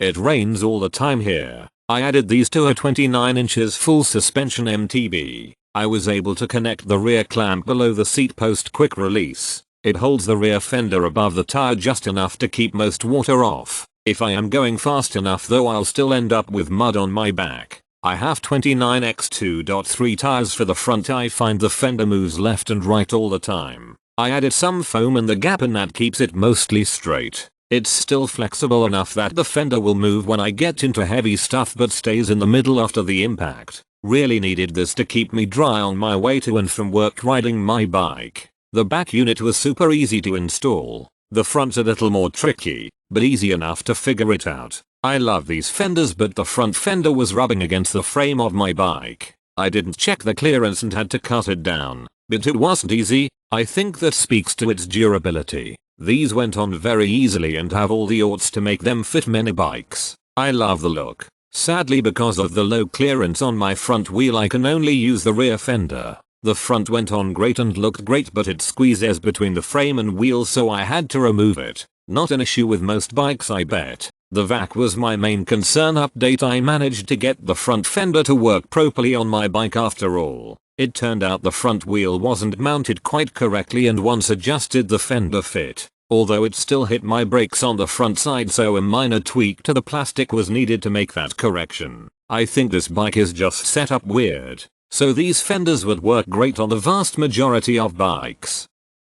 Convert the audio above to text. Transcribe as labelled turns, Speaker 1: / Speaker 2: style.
Speaker 1: It rains all the time here. I added these to a 29 inches full suspension MTB. I was able to connect the rear clamp below the seat post quick release. It holds the rear fender above the tire just enough to keep most water off. If I am going fast enough though, I'll still end up with mud on my back. I have 29x2.3 tires for the front. I find the fender moves left and right all the time. I added some foam in the gap and that keeps it mostly straight. It's still flexible enough that the fender will move when I get into heavy stuff but stays in the middle after the impact. Really needed this to keep me dry on my way to and from work riding my bike. The back unit was super easy to install. The front's a little more tricky, but easy enough to figure it out. I love these fenders, but the front fender was rubbing against the frame of my bike. I didn't check the clearance and had to cut it down, but it wasn't easy. I think that speaks to its durability. These went on very easily and have all the oughts to make them fit many bikes. I love the look. Sadly, because of the low clearance on my front wheel, I can only use the rear fender. The front went on great and looked great, but it squeezes between the frame and wheel, so I had to remove it. Not an issue with most bikes, I bet. The vac was my main concern. Update: I managed to get the front fender to work properly on my bike after all. It turned out the front wheel wasn't mounted quite correctly, and once adjusted the fender fit. Although it still hit my brakes on the front side, so a minor tweak to the plastic was needed to make that correction. I think this bike is just set up weird. So these fenders would work great on the vast majority of bikes.